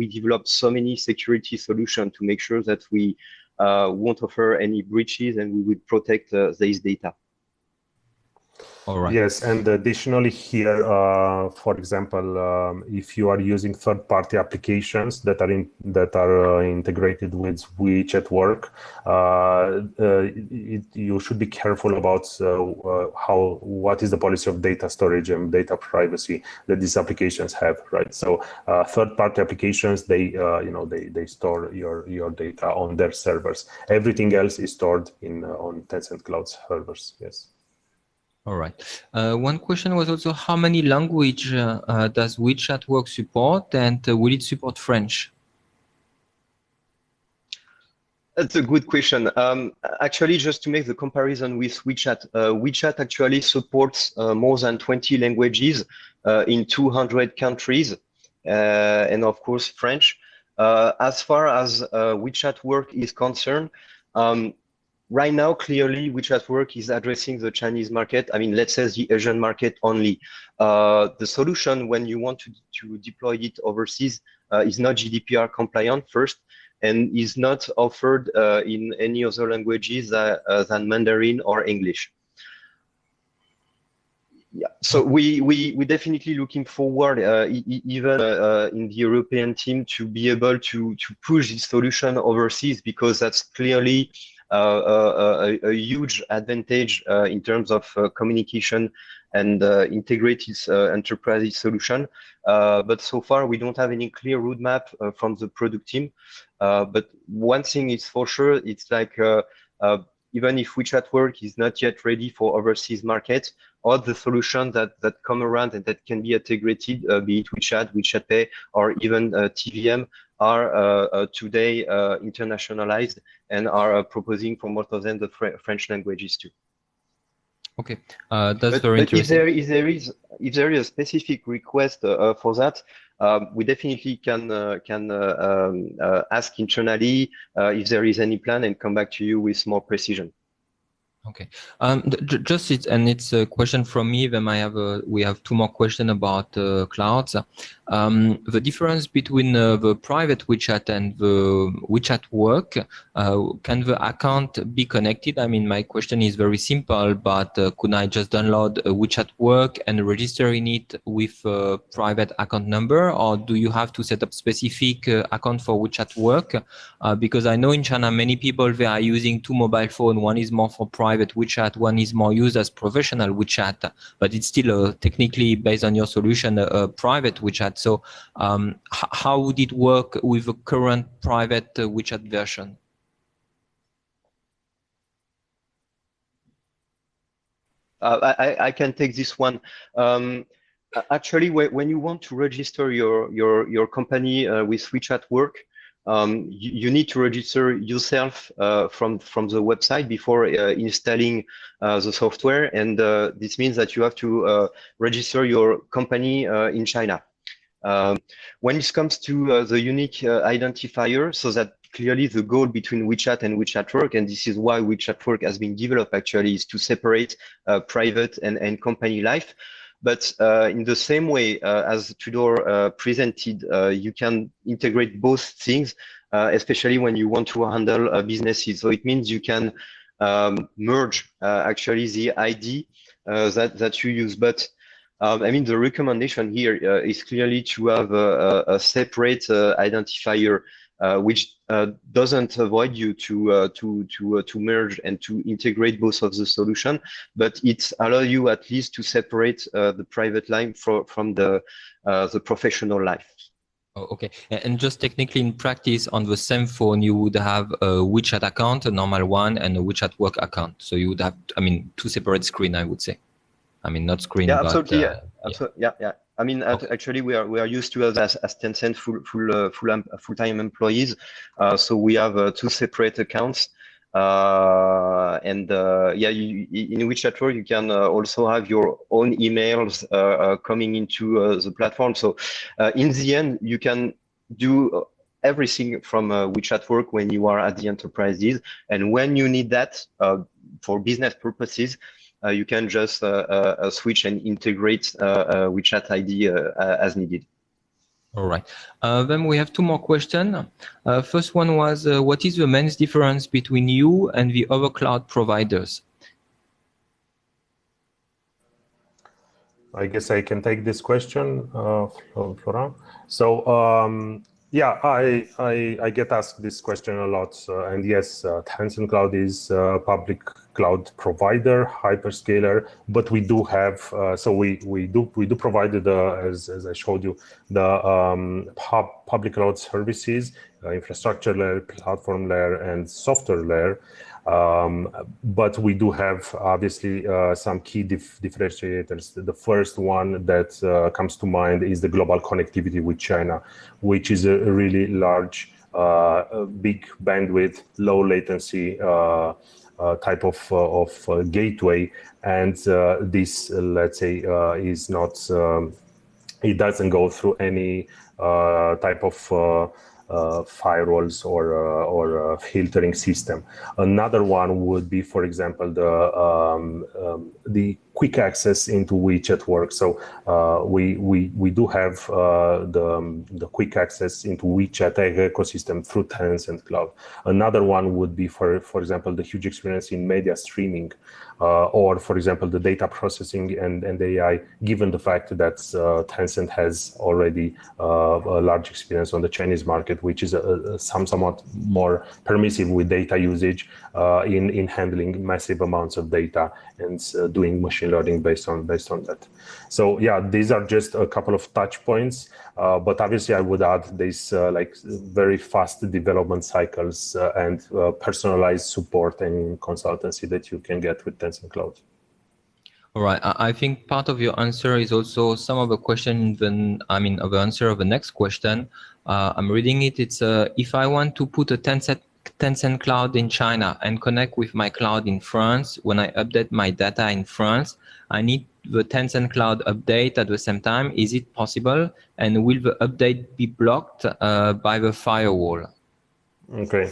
developed so many security solutions to make sure that we won't offer any breaches and we would protect this data. All right. Yes, and additionally here, for example, if you are using third-party applications that are integrated with WeChat Work, you should be careful about what is the policy of data storage and data privacy that these applications have, right? So third-party applications, they store your data on their servers. Everything else is stored on Tencent Cloud servers. Yes. All right. One question was also, how many language does WeChat Work support, and will it support French? That's a good question. Actually, just to make the comparison with WeChat, WeChat actually supports more than 20 languages in 200 countries, and of course, French. As far as WeChat Work is concerned, right now, clearly, WeChat Work is addressing the Chinese market. I mean, let's say the Asian market only. The solution, when you want to deploy it overseas, is not GDPR compliant first, and is not offered in any other languages than Mandarin or English. Yeah, so we definitely looking forward, even in the European team, to be able to push this solution overseas, because that's clearly a huge advantage in terms of communication and integrated enterprise solution. But so far, we don't have any clear roadmap from the product team. But one thing is for sure, it's like even if WeChat Work is not yet ready for overseas market, all the solutions that come around and that can be integrated, be it WeChat, WeChat Pay, or even TVM, are today internationalized and are proposing for most of them the French languages too. Okay, that's very interesting. If there is a specific request for that, we definitely can ask internally if there is any plan and come back to you with more precision. Okay, it's a question from me. Then we have two more questions about clouds. The difference between the private WeChat and the WeChat Work, can the account be connected? I mean, my question is very simple, but could I just download a WeChat Work and register in it with a private account number, or do you have to set up specific account for WeChat Work? Because I know in China, many people, they are using two mobile phones. One is more for private WeChat, one is more used as professional WeChat, but it's still technically, based on your solution, a private WeChat. So how would it work with the current private WeChat version? I can take this one. Actually, when you want to register your company with WeChat Work, you need to register yourself from the website before installing the software, and this means that you have to register your company in China. When it comes to the unique identifier, so that clearly the goal between WeChat and WeChat Work, and this is why WeChat Work has been developed actually, is to separate private and company life. But in the same way as Tudor presented, you can integrate both things, especially when you want to handle businesses. So it means you can merge actually the ID that you use. But I mean, the recommendation here is clearly to have a separate identifier, which doesn't avoid you to merge and to integrate both of the solution, but it allows you at least to separate the private life from the professional life. Oh, okay, and just technically in practice, on the same phone, you would have a WeChat account, a normal one, and a WeChat Work account. So you would have, I mean, two separate screens, I would say. I mean, not screen, yeah, but absolutely, absolutely, yeah. I mean, okay. Actually, we are used to as Tencent full-time employees, so we have two separate accounts, and yeah, in WeChat Work you can also have your own emails coming into the platform. So in the end, you can do everything from WeChat work when you are at the enterprises. And when you need that for business purposes, you can just switch and integrate WeChat ID as needed. All right. Then we have two more questions. First one was, what is the main difference between you and the other cloud providers? I guess I can take this question, Florent. So yeah, I get asked this question a lot, and yes, Tencent Cloud is a public cloud provider, hyperscaler, but we do have so we do provide the as I showed you the public cloud services, infrastructure layer, platform layer, and software layer. But we do have obviously some key differentiators. The first one that comes to mind is the global connectivity with China, which is a really large, big bandwidth, low latency type of gateway. And this, let's say, is not, it doesn't go through any type of firewalls or filtering system. Another one would be, for example, the quick access into WeChat work. So we do have the quick access into WeChat ecosystem through Tencent Cloud. Another one would be, for example, the huge experience in media streaming, or for example, the data processing and AI, given the fact that Tencent has already a large experience on the Chinese market, which is somewhat more permissive with data usage in handling massive amounts of data and doing machine learning based on that. So yeah, these are just a couple of touch points, but obviously I would add this like very fast development cycles and personalized support and consultancy that you can get with Tencent Cloud. All right. I think part of your answer is also some of the question, even, I mean, of the answer of the next question. I'm reading it. It's if I want to put a Tencent Cloud in China and connect with my cloud in France, when I update my data in France, I need the Tencent Cloud update at the same time. Is it possible? And will the update be blocked by the firewall? Okay.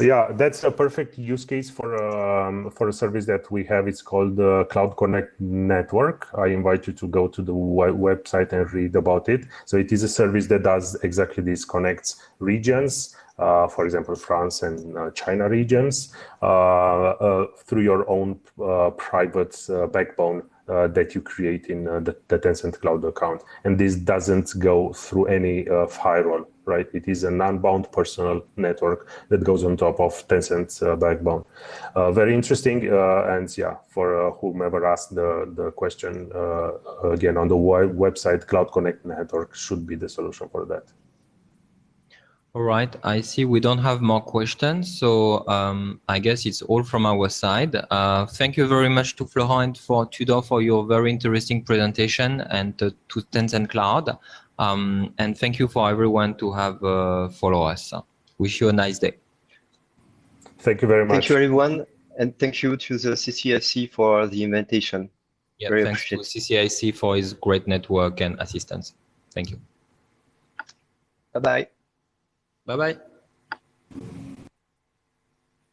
Yeah, that's a perfect use case for a service that we have. It's called the Cloud Connect Network. I invite you to go to the website and read about it. So it is a service that does exactly this, connects regions, for example, France and China regions, through your own private backbone that you create in the Tencent Cloud account. And this doesn't go through any firewall, right? It is a non-bound personal network that goes on top of Tencent's backbone. Very interesting. And yeah, for whomever asked the question, again, on the website, Cloud Connect Network should be the solution for that. All right, I see we don't have more questions, so I guess it's all from our side. Thank you very much to Florent for Tudor for your very interesting presentation, and to Tencent Cloud. And thank you for everyone to have follow us. Wish you a nice day. Thank you very much. Thank you, everyone. And thank you to the CCIC for the invitation. Yeah, very thanks to CCIC for his great network and assistance. Thank you. Bye-bye. Bye-bye.